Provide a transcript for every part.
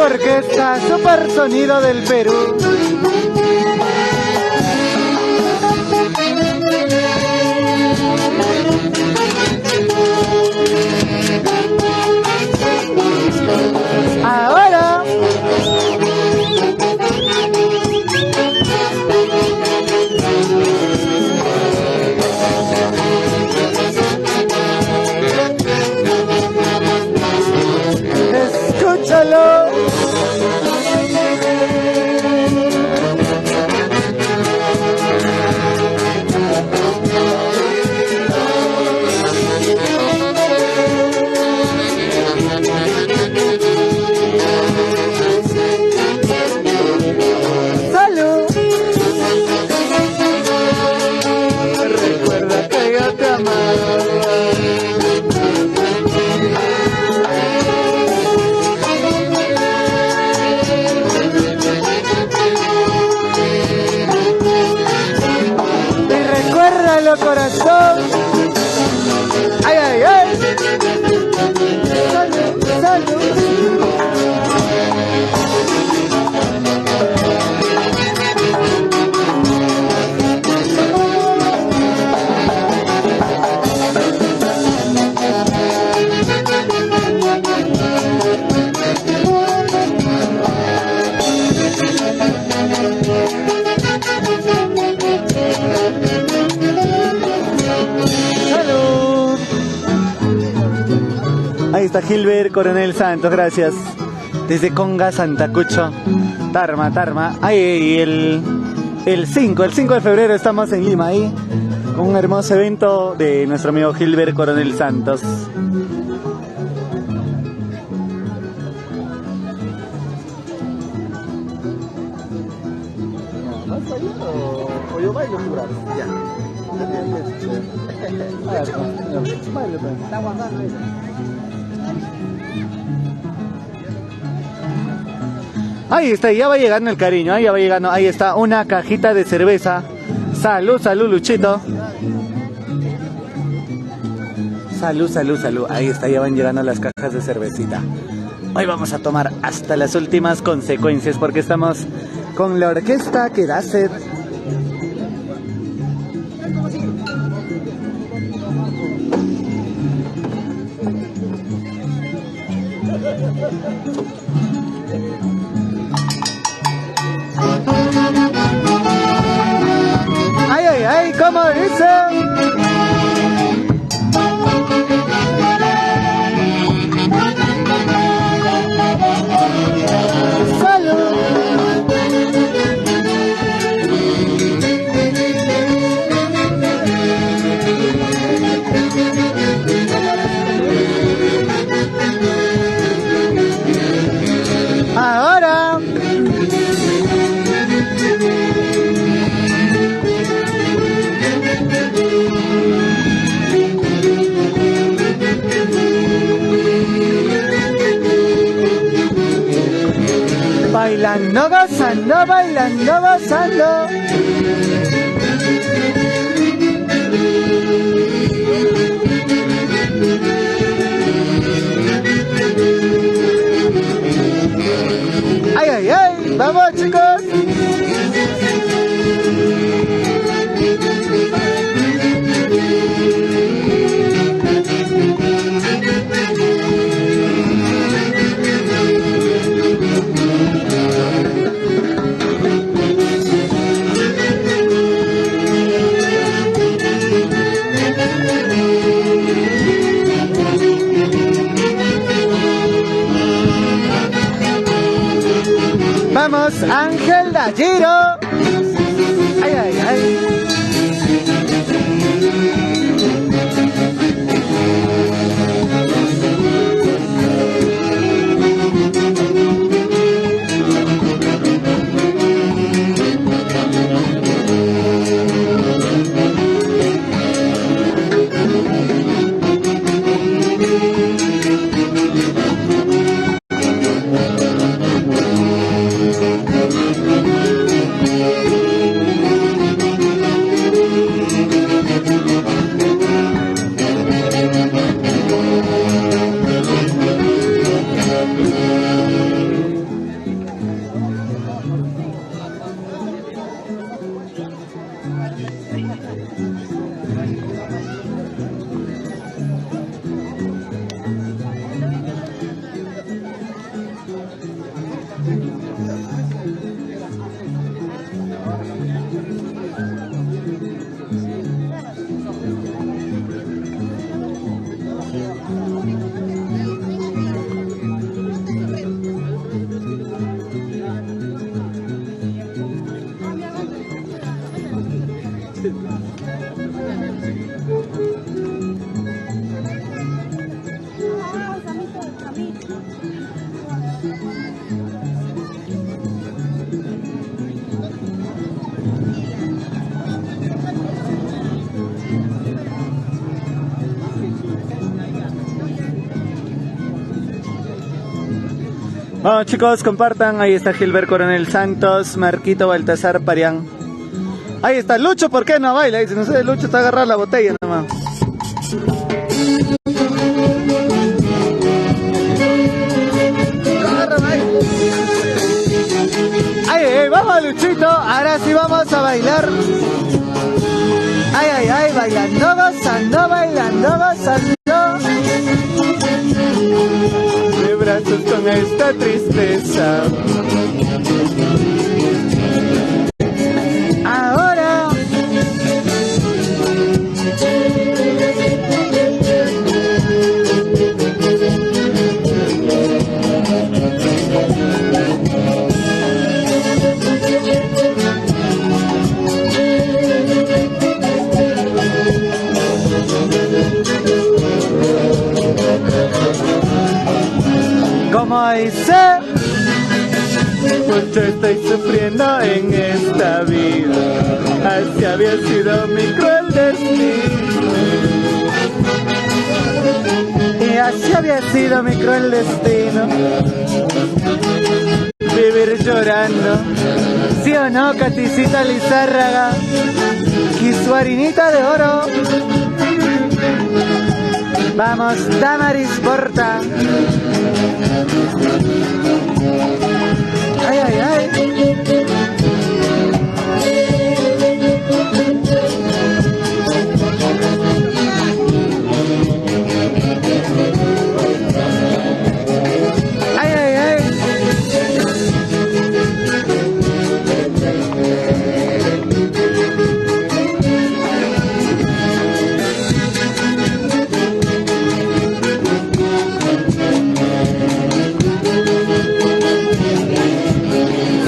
orquesta Super Sonido del Perú. Ahora escúchalo. Salud. Recuerda que yo te amaba. Recuérdalo, corazón. Ay, ay, ay. Salud, salud. Ahí está Gilbert Coronel Santos, gracias. Desde Conga, Santacucho, Tarma. Ahí el 5 de febrero estamos en Lima, ahí, con un hermoso evento de nuestro amigo Gilbert Coronel Santos. ¿Vas a ir o yo bailo jurar? Ya. Está aguantando ahí. Ahí está, ya va llegando el cariño, ya va llegando, ahí está una cajita de cerveza. Salud, salud, Luchito. Salud, ahí está, ya van llegando las cajas de cervecita. Hoy vamos a tomar hasta las últimas consecuencias porque estamos con la orquesta que da sed. Ay, ay, ay, ¿cómo dice? Salud. Ahora bailando, gozando. Ay, ay, ay, vamos, chicos. Vamos, Ángel Dalliro. Ay, ay, ay. Vamos chicos, compartan. Ahí está Gilbert Coronel Santos, Marquito Baltasar Parián. Ahí está Lucho, ¿por qué no baila? Dice, no sé, Lucho está agarrando la botella nomás. Ay, vamos Luchito, ahora sí vamos a bailar. Ay, bailando, gozando. De brazos con esta tristeza. Ahora como dice, mucho estoy sufriendo en esta vida, así había sido mi cruel destino. Y así había sido mi cruel destino, vivir llorando, ¿sí o no, Caticita Lizárraga? Y su harinita de oro. Vamos, Damaris Porta. Ay.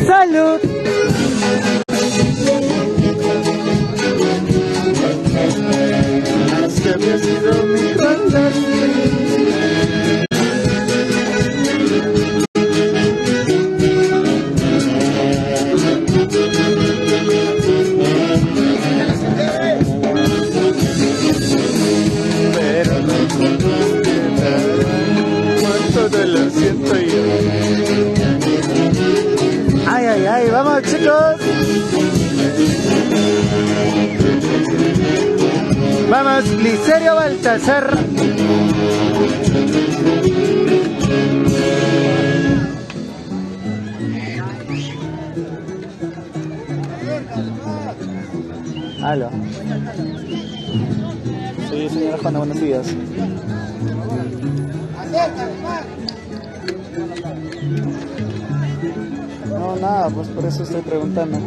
Salud. Así había sido mi banda. Pero no cuánto dolor siento yo. Ay, vamos chicos. Vamos, Licerio Baltasar. Aló. Sí, señora Juana, buenos días. No, nada, pues por eso estoy preguntando.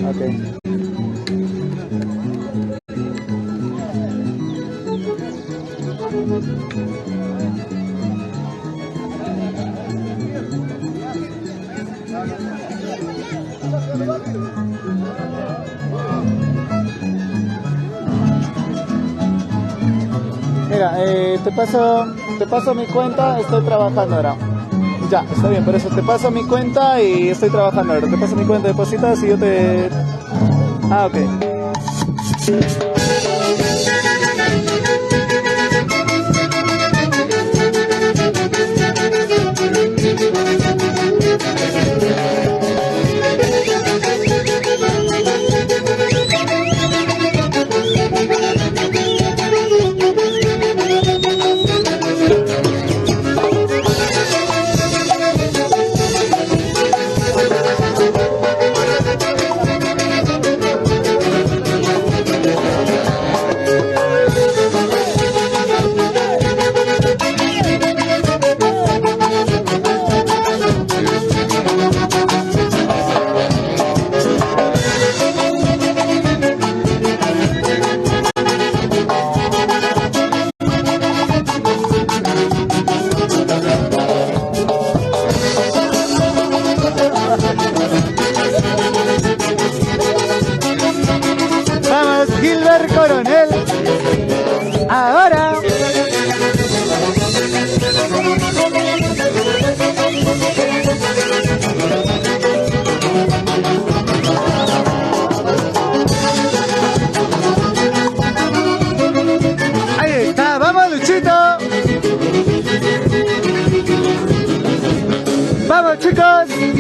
Ok. Mira, te paso mi cuenta, estoy trabajando ahora. Ya, está bien, por eso te paso mi cuenta y estoy trabajando ahora. Te paso mi cuenta, depositas y yo te... Ah, ok.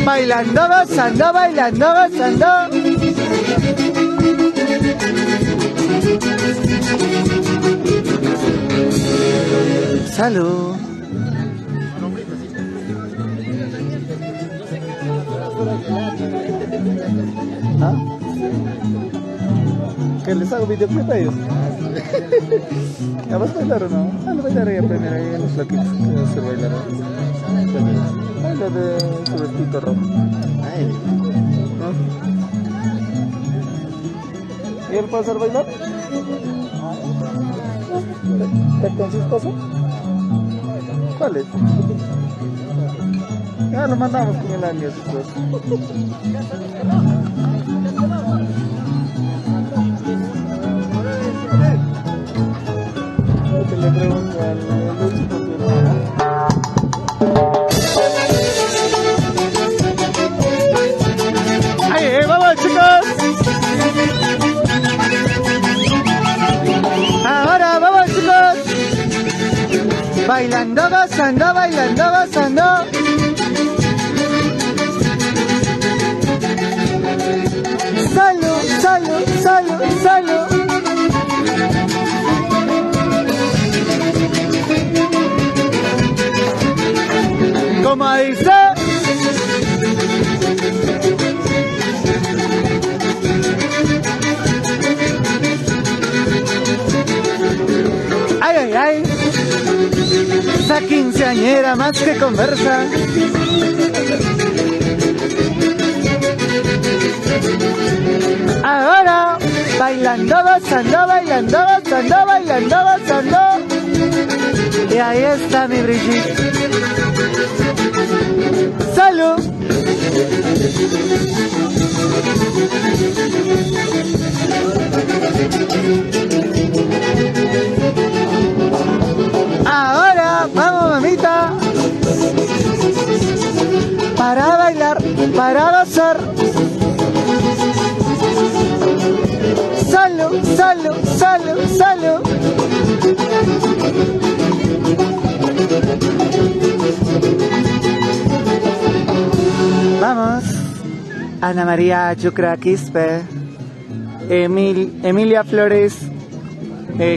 bailando, gozando, bailando, gozando. Salud. ¿Ah? ¿Que les hago videoclip a ellos? ¿Ya vas a bailar o no? Ah, lo bailaré a aprender ahí en los flaquitos. ¿Qué vas a hacer bailar? Ah, lo de su vestido rojo. ¿No? ¿Y él puede hacer bailar? ¿Con su esposa? ¿Cuál es? Ya lo mandamos con el año después. Le pregunto al Luchi porque ¡ay, vamos, chicos! Ahora, vamos, chicos. Bailando, gozando, bailando, gozando. Salud, salud, salud, salud. Como dice. Ay, ay, ay. Esa quinceañera más que conversa. Ahora, bailando, gozando, bailando, gozando, bailando, gozando. Y ahí está mi Brigitte. ¡Salud! Ahora, vamos, mamita. Para bailar, para gozar. Salud, salud, salud, salud. Vamos. Ana María Yucra Quispe, Emilia Flores,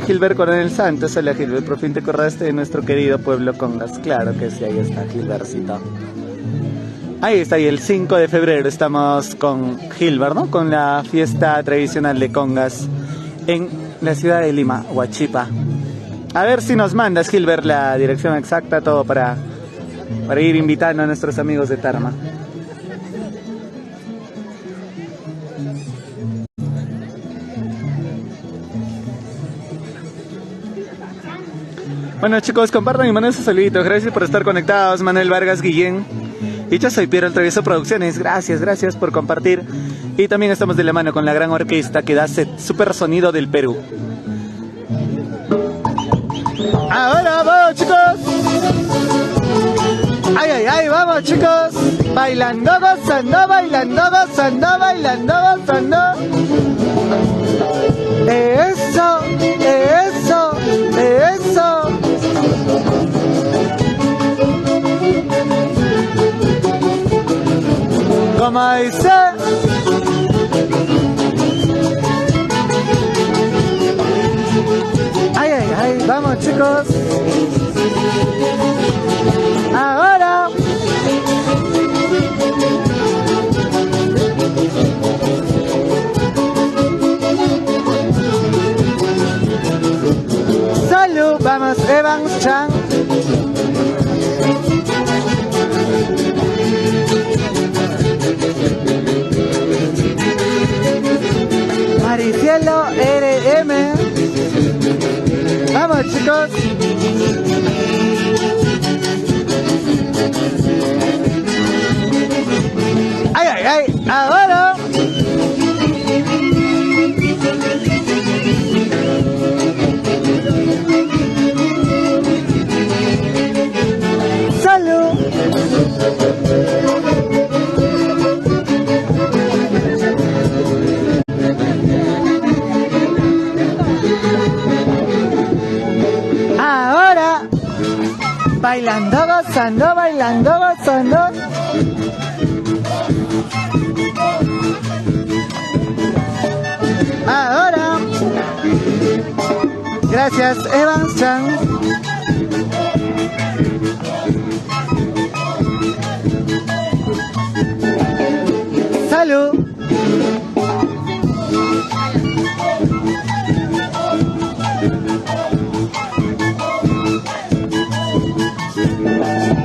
Gilbert Coronel Santos. Hola Gilbert, por fin te acordaste de nuestro querido pueblo Congas. Claro que sí, ahí está Gilbertcito. Ahí está, y el 5 de febrero estamos con Gilbert, ¿no? Con la fiesta tradicional de Congas en la ciudad de Lima, Huachipa. A ver si nos mandas, Gilbert, la dirección exacta, todo para ir invitando a nuestros amigos de Tarma. Bueno chicos, compartan y manden sus saluditos. Gracias por estar conectados. Manuel Vargas Guillén. Y yo soy Piero El Travieso Producciones. Gracias por compartir. Y también estamos de la mano con la gran orquesta que da super sonido del Perú. Ahora vamos chicos. Ay, ay, ay, vamos chicos. Bailando, gozando, bailando, gozando, bailando, gozando. Eso, eso, eso. Como dice. Ay, ay, ay, vamos chicos. Ahora. Salud, vamos Evans Chan. Maricielo RM. Vamos chicos. Ay, ay, ay, ahora. Salud. Ahora, bailando, gozando, bailando, gozando. Gracias, Evans Chan. Salud.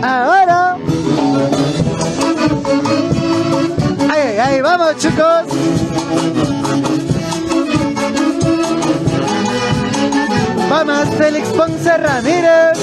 Ahora. Ay, ay, ay, vamos chicos. Vamos, Félix Ponce Ramírez.